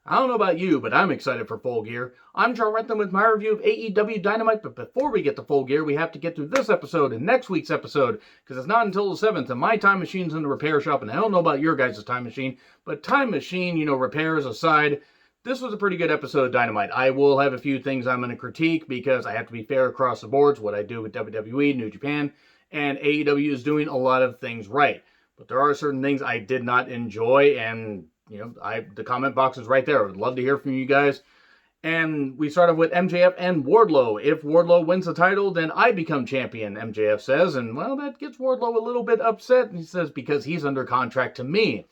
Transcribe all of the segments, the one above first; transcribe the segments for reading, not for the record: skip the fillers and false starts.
I don't know about you, but I'm excited for Full Gear. I'm John Rentham with my review of AEW Dynamite, but before we get to Full Gear, we have to get through this episode and next week's episode, because it's not until the 7th, and my time machine's in the repair shop, and I don't know about your guys' time machine, but time machine, repairs aside, this was a pretty good episode of Dynamite. I will have a few things I'm going to critique, because I have to be fair across the boards, what I do with WWE, New Japan, and AEW is doing a lot of things right. But there are certain things I did not enjoy, and the comment box is right there. I would love to hear from you guys. And we start off with MJF and Wardlow. If Wardlow wins the title, then I become champion, MJF says. And, well, that gets Wardlow a little bit upset. And he says, because he's under contract to me.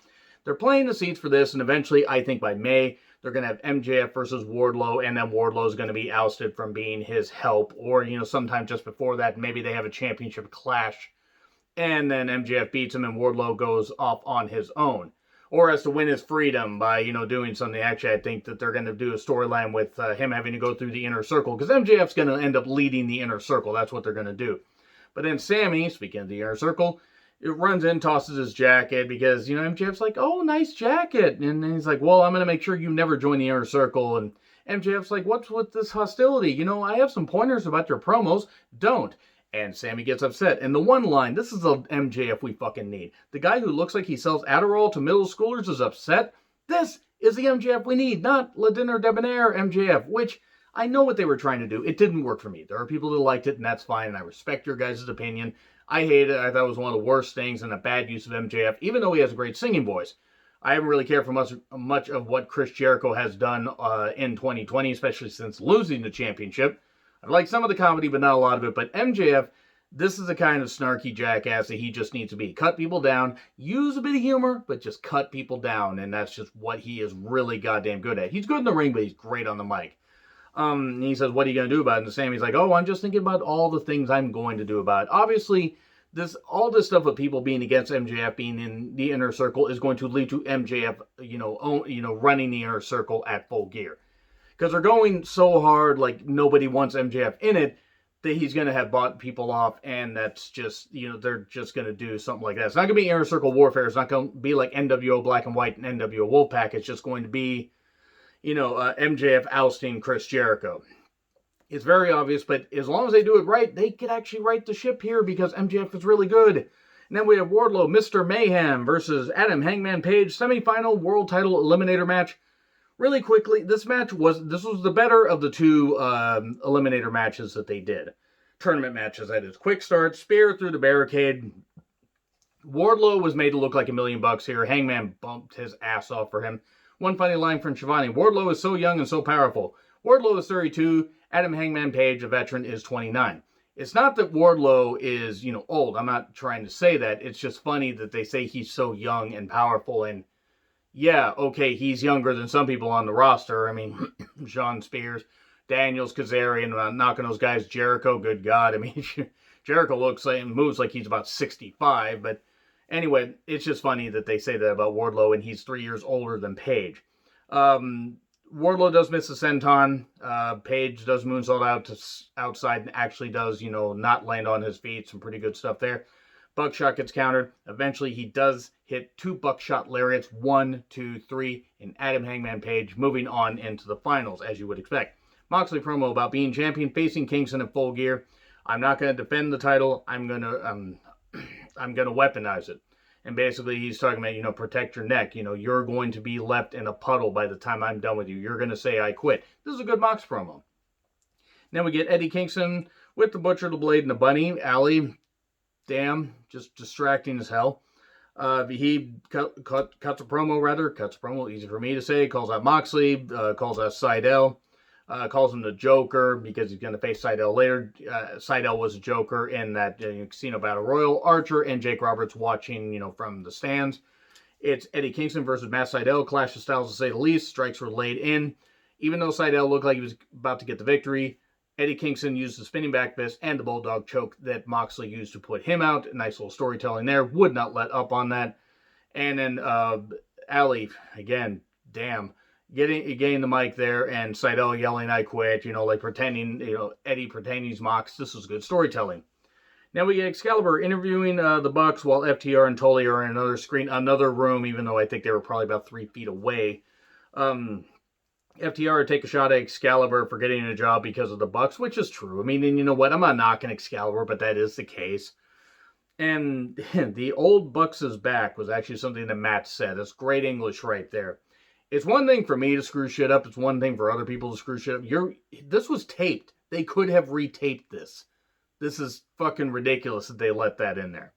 They're playing the seeds for this, and eventually, I think by May, they're going to have MJF versus Wardlow, and then Wardlow is going to be ousted from being his help. Or, sometime just before that, maybe they have a championship clash. And then MJF beats him, and Wardlow goes off on his own. Or has to win his freedom by, doing something. Actually, I think that they're going to do a storyline with him having to go through the inner circle. Because MJF's going to end up leading the inner circle. That's what they're going to do. But then Sammy, speaking of the inner circle, it runs in, tosses his jacket. Because, MJF's like, oh, nice jacket. And then he's like, well, I'm going to make sure you never join the inner circle. And MJF's like, what's with this hostility? I have some pointers about your promos. Don't. And Sammy gets upset. And the one line, this is the MJF we fucking need. The guy who looks like he sells Adderall to middle schoolers is upset. This is the MJF we need, not Le Dinner Debonair MJF, which I know what they were trying to do. It didn't work for me. There are people that liked it, and that's fine, and I respect your guys' opinion. I hate it. I thought it was one of the worst things and a bad use of MJF, even though he has a great singing voice. I haven't really cared for much of what Chris Jericho has done in 2020, especially since losing the championship. I like some of the comedy, but not a lot of it. But MJF, this is the kind of snarky jackass that he just needs to be. Cut people down, use a bit of humor, but just cut people down. And that's just what he is really goddamn good at. He's good in the ring, but he's great on the mic. He says, what are you going to do about it? And Sammy's like, oh, I'm just thinking about all the things I'm going to do about it. Obviously, all this stuff with people being against MJF being in the inner circle is going to lead to MJF, running the inner circle at Full Gear. Because they're going so hard, like nobody wants MJF in it, that he's going to have bought people off, and that's just, they're just going to do something like that. It's not going to be inner circle warfare. It's not going to be like NWO Black and White and NWO Wolfpack. It's just going to be, MJF ousting Chris Jericho. It's very obvious, but as long as they do it right, they could actually right the ship here because MJF is really good. And then we have Wardlow, Mr. Mayhem versus Adam Hangman Page, semifinal world title eliminator match. Really quickly, this was the better of the two eliminator matches that they did. Tournament matches, that is. Quick start, spear through the barricade. Wardlow was made to look like $1 million here. Hangman bumped his ass off for him. One funny line from Shivani. Wardlow is so young and so powerful. Wardlow is 32. Adam Hangman Page, a veteran, is 29. It's not that Wardlow is, old. I'm not trying to say that. It's just funny that they say he's so young and powerful, and yeah, okay, he's younger than some people on the roster. I mean, Sean Spears, Daniels, Kazarian, knocking those guys. Jericho, good God. I mean, Jericho moves like he's about 65. But anyway, it's just funny that they say that about Wardlow, and he's 3 years older than Page. Wardlow does miss a senton. Page does moonsault out to outside and actually does, not land on his feet. Some pretty good stuff there. Buckshot gets countered. Eventually, he does hit 2 buckshot lariats, 1, 2, 3, and Adam Hangman Page moving on into the finals, as you would expect. Moxley promo about being champion, facing Kingston in Full Gear. I'm not going to defend the title. I'm going to weaponize it. And basically, he's talking about, protect your neck. You're going to be left in a puddle by the time I'm done with you. You're going to say I quit. This is a good Mox promo. Then we get Eddie Kingston with the Butcher, the Blade, and the Bunny. Allie, damn, just distracting as hell. He cuts a promo, easy for me to say, calls out Moxley, calls out Sydal, calls him the Joker because he's going to face Sydal later. Sydal was a Joker in that Casino Battle Royal. Archer and Jake Roberts watching, from the stands. It's Eddie Kingston versus Masteido, clash of styles to say the least, strikes were laid in. Even though Sydal looked like he was about to get the victory, Eddie Kingston used the spinning back fist and the bulldog choke that Moxley used to put him out. Nice little storytelling there. Would not let up on that. And then Allie, again, damn, getting the mic there and Sydal yelling, I quit, pretending, Eddie pretending he's Mox. This was good storytelling. Now we get Excalibur interviewing the Bucks while FTR and Tully are in another room, even though I think they were probably about 3 feet away. FTR would take a shot at Excalibur for getting a job because of the Bucks, which is true. I mean, and you know what? I'm not knocking Excalibur, but that is the case. And the old Bucks is back was actually something that Matt said. That's great English right there. It's one thing for me to screw shit up. It's one thing for other people to screw shit up. This was taped. They could have retaped this. This is fucking ridiculous that they let that in there.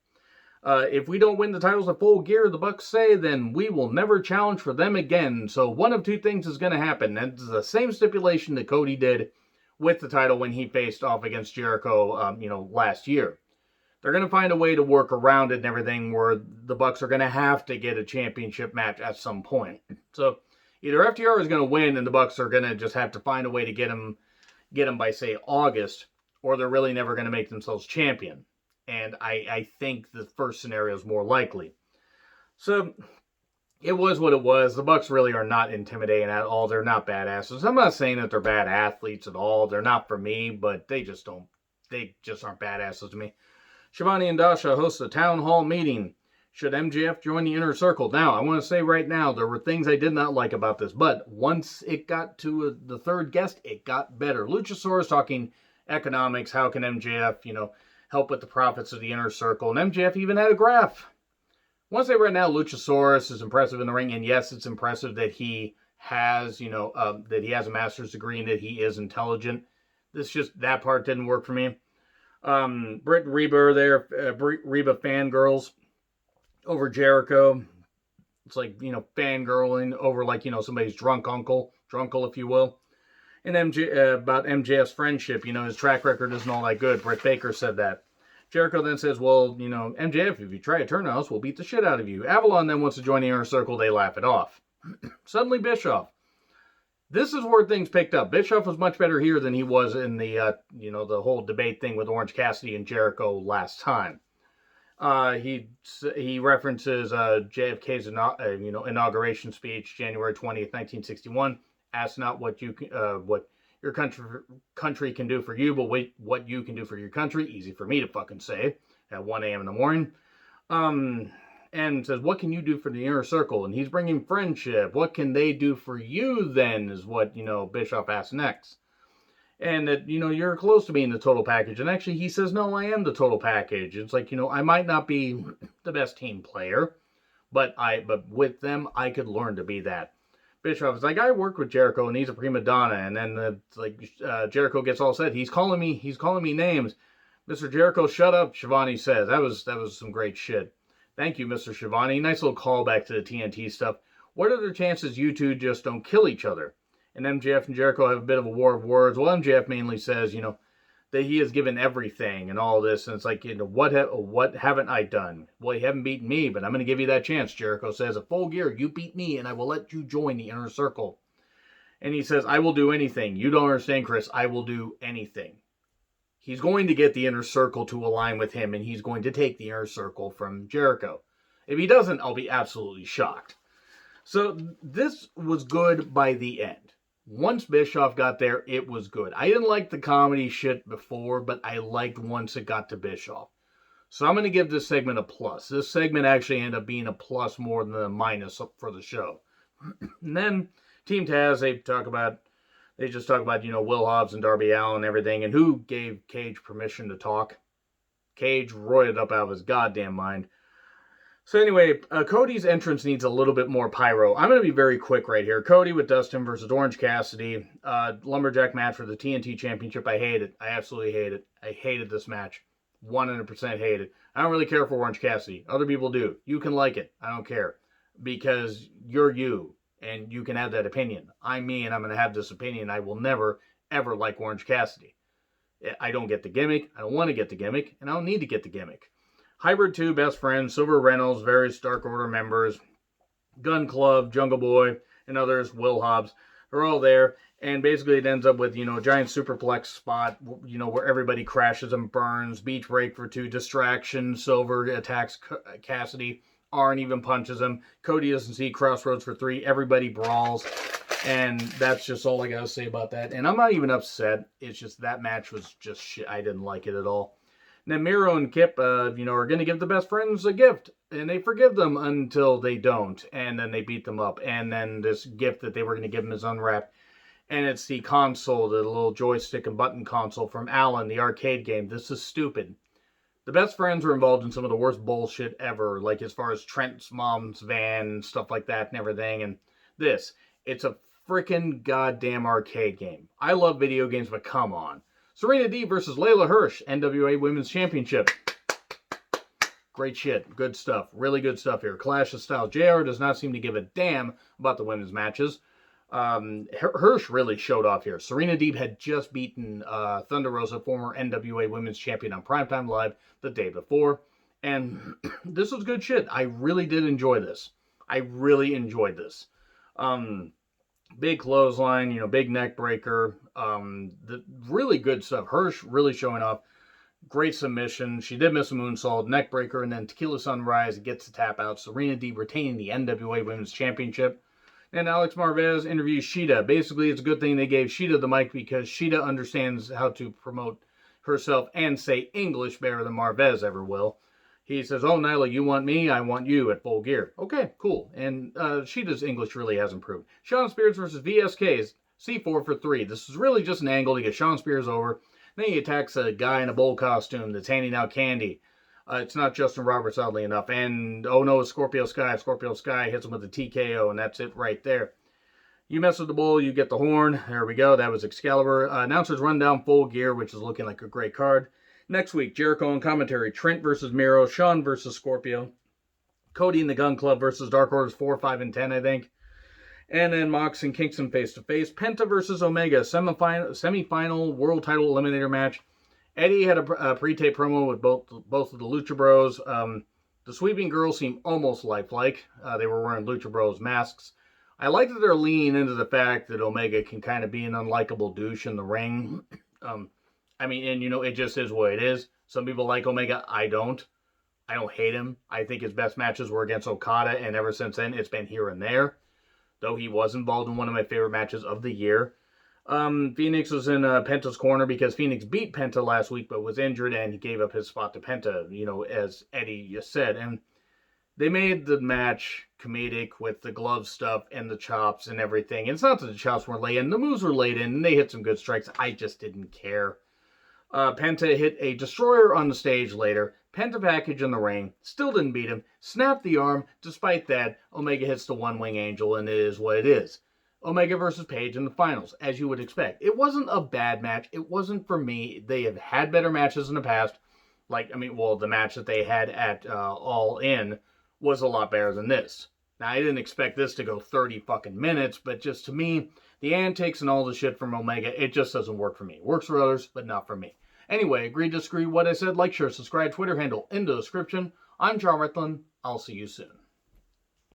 If we don't win the titles at Full Gear, the Bucks say, then we will never challenge for them again. So one of two things is going to happen. And it's the same stipulation that Cody did with the title when he faced off against Jericho, last year. They're going to find a way to work around it and everything where the Bucks are going to have to get a championship match at some point. So either FTR is going to win and the Bucks are going to just have to find a way to get him by, say, August, or they're really never going to make themselves champion. And I think the first scenario is more likely. So it was what it was. The Bucks really are not intimidating at all. They're not badasses. I'm not saying that they're bad athletes at all. They're not for me, but they just aren't badasses to me. Shivani and Dasha host a town hall meeting. Should MJF join the Inner Circle? Now, I want to say right now, there were things I did not like about this, but once it got to the third guest, it got better. Luchasaurus talking economics. How can MJF, help with the profits of the Inner Circle? And MJF even had a graph. I want to say right now, Luchasaurus is impressive in the ring, and yes, it's impressive that he has, that he has a master's degree and that he is intelligent. That part didn't work for me. Britt and Reba are there, Reba fangirls over Jericho. It's like, fangirling over somebody's drunk uncle, if you will. And about MJF's friendship, his track record isn't all that good. Britt Baker said that. Jericho then says, well, MJF, if you try to turn on us, we'll beat the shit out of you. Avalon then wants to join the Inner Circle. They laugh it off. Suddenly Bischoff. This is where things picked up. Bischoff was much better here than he was in the, the whole debate thing with Orange Cassidy and Jericho last time. He references JFK's inauguration speech, January 20th, 1961. Ask not what your country can do for you, but wait what you can do for your country. Easy for me to fucking say at 1 a.m. in the morning. And says, what can you do for the Inner Circle? And he's bringing friendship. What can they do for you then is what, Bischoff asks next. And that, you're close to being the total package. And actually he says, no, I am the total package. It's like, I might not be the best team player, but with them, I could learn to be that. Bischoff is like, I worked with Jericho and he's a prima donna. And then Jericho gets all set. He's calling me names. Mr. Jericho, shut up, Shivani says. That was some great shit. Thank you, Mr. Shivani. Nice little callback to the TNT stuff. What are the chances you two just don't kill each other? And MJF and Jericho have a bit of a war of words. Well, MJF mainly says, that he has given everything and all this. And it's like, what haven't I done? Well, you haven't beaten me, but I'm going to give you that chance, Jericho says. At Full Gear, you beat me, and I will let you join the Inner Circle. And he says, I will do anything. You don't understand, Chris. I will do anything. He's going to get the Inner Circle to align with him, and he's going to take the Inner Circle from Jericho. If he doesn't, I'll be absolutely shocked. So this was good by the end. Once Bischoff got there, it was good. I didn't like the comedy shit before, but I liked once it got to Bischoff. So I'm going to give this segment a plus. This segment actually ended up being a plus more than a minus for the show. And then Team Taz, they just talk about, Will Hobbs and Darby Allin and everything, and who gave Cage permission to talk. Cage roided up out of his goddamn mind. So anyway, Cody's entrance needs a little bit more pyro. I'm going to be very quick right here. Cody with Dustin versus Orange Cassidy. Lumberjack match for the TNT Championship. I hate it. I absolutely hate it. I hated this match. 100% hate it. I don't really care for Orange Cassidy. Other people do. You can like it. I don't care. Because you're you. And you can have that opinion. I'm me, and I'm going to have this opinion. I will never, ever like Orange Cassidy. I don't get the gimmick. I don't want to get the gimmick. And I don't need to get the gimmick. Hybrid 2, Best Friends, Silver Reynolds, various Dark Order members, Gun Club, Jungle Boy, and others, Will Hobbs. They're all there. And basically it ends up with, a giant superplex spot, where everybody crashes and burns. Beach break for 2, distraction. Silver attacks Cassidy. Arn even punches him. Cody doesn't see Crossroads for 3. Everybody brawls. And that's just all I got to say about that. And I'm not even upset. It's just that match was just shit. I didn't like it at all. And then Miro and Kip, are going to give the Best Friends a gift. And they forgive them until they don't. And then they beat them up. And then this gift that they were going to give them is unwrapped. And it's the console, the little joystick and button console from Alan, the arcade game. This is stupid. The best friends were involved in some of the worst bullshit ever, like as far as Trent's mom's van and stuff like that and everything. And it's a freaking goddamn arcade game. I love video games, but come on. Serena Deeb versus Layla Hirsch, NWA Women's Championship. Great shit. Good stuff. Really good stuff here. Clash of Styles. JR does not seem to give a damn about the women's matches. Hirsch really showed off here. Serena Deeb had just beaten Thunder Rosa, former NWA Women's Champion, on Primetime Live the day before. And this was good shit. I really did enjoy this. I really enjoyed this. Big clothesline, big neck breaker. The really good stuff. Hirsch really showing off. Great submission. She did miss a moonsault, neck breaker, and then Tequila Sunrise gets the tap out. Serena Deeb retaining the NWA Women's Championship. And Alex Marvez interviews Shida. Basically, it's a good thing they gave Shida the mic because Shida understands how to promote herself and say English better than Marvez ever will. He says, "Oh, Nyla, you want me? I want you at Full Gear." Okay, cool. And Shida's English really has improved. Shawn Spears versus VSK's C4 for 3. This is really just an angle to get Shawn Spears over. Then he attacks a guy in a bowl costume that's handing out candy. It's not Justin Roberts, oddly enough. And, oh no, it's Scorpio Sky. Scorpio Sky hits him with a TKO, and that's it right there. You mess with the bull, you get the horn. There we go. That was Excalibur. Announcers run down Full Gear, which is looking like a great card. Next week, Jericho and commentary. Trent versus Miro. Shawn versus Scorpio. Cody and the Gun Club versus Dark Orders 4, 5, and 10, I think. And then Mox and Kingston face-to-face. Penta versus Omega, semi-final world title eliminator match. Eddie had a pre-tape promo with both of the Lucha Bros. The Sweeping Girls seem almost lifelike. They were wearing Lucha Bros masks. I like that they're leaning into the fact that Omega can kind of be an unlikable douche in the ring. It just is what it is. Some people like Omega. I don't. I don't hate him. I think his best matches were against Okada, and ever since then, it's been here and there. Though he was involved in one of my favorite matches of the year. Phoenix was in Penta's corner because Phoenix beat Penta last week but was injured, and he gave up his spot to Penta, as Eddie just said. And they made the match comedic with the glove stuff and the chops and everything. And it's not that the chops weren't laid in. The moves were laid in, and they hit some good strikes. I just didn't care. Penta hit a destroyer on the stage later. Penta package in the ring. Still didn't beat him. Snapped the arm. Despite that, Omega hits the one-wing angel, and it is what it is. Omega versus Page in the finals, as you would expect. It wasn't a bad match. It wasn't for me. They have had better matches in the past. The match that they had at All In was a lot better than this. Now, I didn't expect this to go 30 fucking minutes, but just to me, the antics and all the shit from Omega, it just doesn't work for me. It works for others, but not for me. Anyway, agree, disagree, what I said, like, share, subscribe, Twitter handle in the description. I'm John Ritlin. I'll see you soon.